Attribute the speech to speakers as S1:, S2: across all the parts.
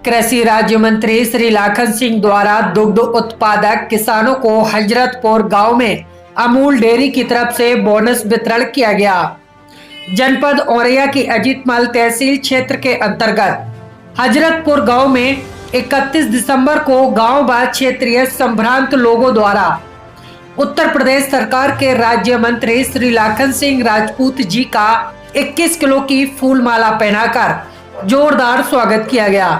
S1: कृषि राज्य मंत्री श्री लाखन सिंह द्वारा दुग्ध उत्पादक किसानों को हजरतपुर गांव में अमूल डेयरी की तरफ से बोनस वितरण किया गया। जनपद औरैया की अजीतमल तहसील क्षेत्र के अंतर्गत हजरतपुर गांव में 31 दिसंबर को गांव व क्षेत्रीय संभ्रांत लोगों द्वारा उत्तर प्रदेश सरकार के राज्य मंत्री श्री लाखन सिंह राजपूत जी का 21 किलो की फूल माला पहनाकर जोरदार स्वागत किया गया।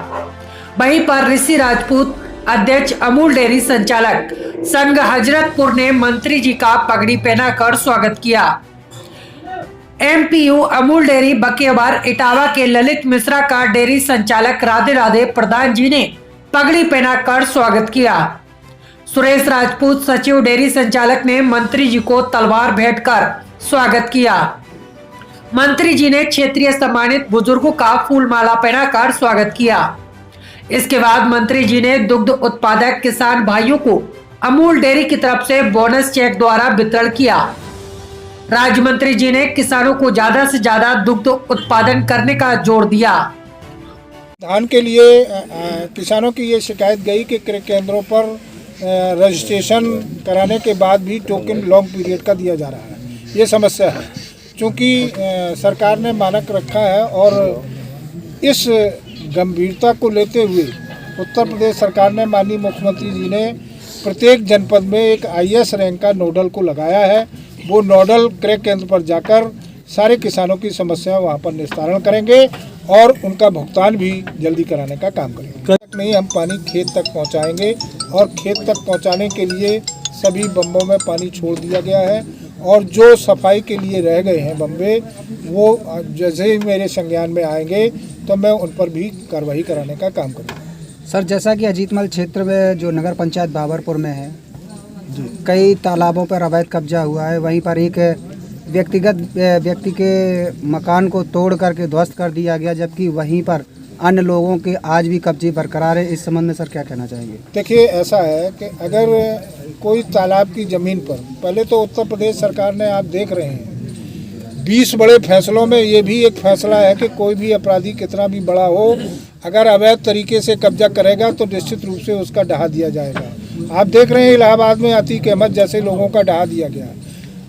S1: वहीं पर ऋषि राजपूत अध्यक्ष अमूल डेयरी संचालक संघ हजरतपुर ने मंत्री जी का पगड़ी पहनाकर स्वागत किया। एमपीयू अमूल डेयरी बकेवार इटावा के ललित मिश्रा का डेयरी संचालक राधे राधे प्रधान जी ने पगड़ी पहनाकर स्वागत किया। सुरेश राजपूत सचिव डेयरी संचालक ने मंत्री जी को तलवार भेंट कर स्वागत किया। मंत्री जी ने क्षेत्रीय सम्मानित बुजुर्गों का फूल माला पहनाकर स्वागत किया। इसके बाद मंत्री जी ने दुग्ध उत्पादक किसान भाइयों को अमूल डेयरी की तरफ से बोनस चेक द्वारा वितरण किया। राज्य मंत्री जी ने किसानों को ज्यादा से ज्यादा दुग्ध उत्पादन करने का जोर दिया।
S2: धान के लिए किसानों की ये शिकायत गई कि क्रय केंद्रों पर रजिस्ट्रेशन कराने के बाद भी टोकन लॉन्ग पीरियड का दिया जा रहा है। ये समस्या है क्योंकि सरकार ने मानक रखा है और इस गंभीरता को लेते हुए उत्तर प्रदेश सरकार ने माननीय मुख्यमंत्री जी ने प्रत्येक जनपद में एक आईएएस रैंक का नोडल को लगाया है। वो नोडल क्रय केंद्र पर जाकर सारे किसानों की समस्या वहाँ पर निस्तारण करेंगे और उनका भुगतान भी जल्दी कराने का काम करेंगे। नहीं, हम पानी खेत तक पहुँचाएंगे और खेत तक पहुँचाने के लिए सभी बम्बों में पानी छोड़ दिया गया है और जो सफाई के लिए रह गए हैं बम्बे, वो जैसे ही मेरे संज्ञान में आएंगे तो मैं उन पर भी कार्रवाई कराने का काम करूँगा।
S3: सर, जैसा कि अजीतमल क्षेत्र में जो नगर पंचायत बाबरपुर में है, कई तालाबों पर अवैध कब्जा हुआ है। वहीं पर एक व्यक्ति के मकान को तोड़ करके ध्वस्त कर दिया गया, जबकि वहीं पर अन्य लोगों के आज भी कब्जे बरकरार है। इस संबंध में सर क्या कहना चाहेंगे?
S2: देखिए, ऐसा है कि अगर कोई तालाब की ज़मीन पर, पहले तो उत्तर प्रदेश सरकार ने, आप देख रहे हैं 20 बड़े फैसलों में ये भी एक फैसला है कि कोई भी अपराधी कितना भी बड़ा हो, अगर अवैध तरीके से कब्जा करेगा तो निश्चित रूप से उसका ढहा दिया जाएगा। आप देख रहे हैं इलाहाबाद में अतीक अहमद जैसे लोगों का ढहा दिया गया,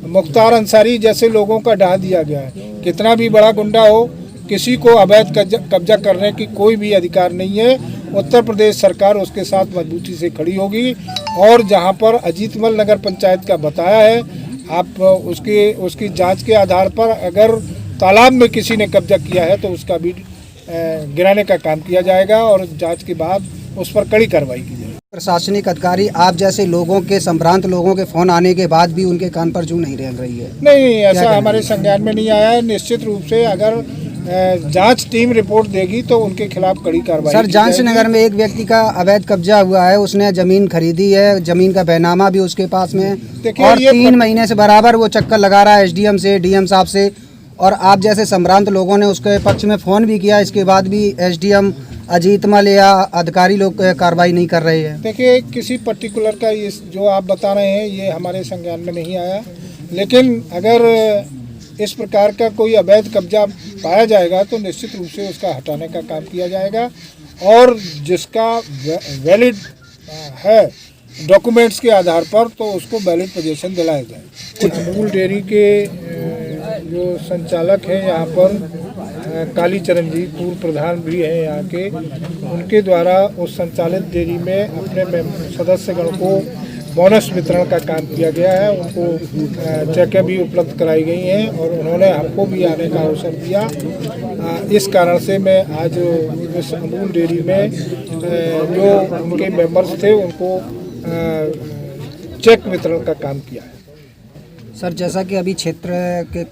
S2: मुख्तार अंसारी जैसे लोगों का ढहा दिया गया है। कितना भी बड़ा गुंडा हो, किसी को अवैध कब्जा करने की कोई भी अधिकार नहीं है। उत्तर प्रदेश सरकार उसके साथ मजबूती से खड़ी होगी और जहां पर अजीतमल नगर पंचायत का बताया है, आप उसकी जांच के आधार पर अगर तालाब में किसी ने कब्जा किया है तो उसका भी गिराने का काम किया जाएगा और जांच के बाद उस पर कड़ी कार्रवाई की जाएगी।
S3: प्रशासनिक अधिकारी आप जैसे लोगों के, संभ्रांत लोगों के फोन आने के बाद भी उनके कान पर जूं नहीं रेंग रही है?
S2: नहीं, ऐसा हमारे संज्ञान में नहीं आया है। निश्चित रूप से अगर जांच टीम रिपोर्ट देगी तो उनके खिलाफ कड़ी कार्रवाई।
S3: सर, जांच नगर में एक व्यक्ति का अवैध कब्जा हुआ है, उसने जमीन खरीदी है, जमीन का बैनामा भी उसके पास में और 3 महीने से बराबर वो चक्कर लगा रहा है एसडीएम से, डीएम साहब से, और आप जैसे संभ्रांत लोगों ने उसके पक्ष में फोन भी किया। इसके बाद भी एसडीएम, अजीतमल या अधिकारी लोग कार्रवाई नहीं कर रहे हैं।
S2: देखिए, किसी पर्टिकुलर का ये जो आप बता रहे हैं ये हमारे संज्ञान में नहीं आया, लेकिन अगर इस प्रकार का कोई अवैध कब्जा पाया जाएगा तो निश्चित रूप से उसका हटाने का काम किया जाएगा और जिसका वैलिड है डॉक्यूमेंट्स के आधार पर तो उसको वैलिड पोजीशन दिलाया जाए। अमूल डेयरी के जो संचालक हैं यहाँ पर कालीचरण जी, पूर्व प्रधान भी हैं यहाँ के, उनके द्वारा उस संचालित डेयरी में अपने सदस्यगण को बोनस वितरण का काम किया गया है। उनको चेकें भी उपलब्ध कराई गई हैं और उन्होंने हमको भी आने का अवसर दिया। इस कारण से मैं आज इस अमूल डेयरी में जो उनके मेंबर्स थे उनको चेक वितरण का काम किया है।
S3: सर, जैसा कि अभी क्षेत्र के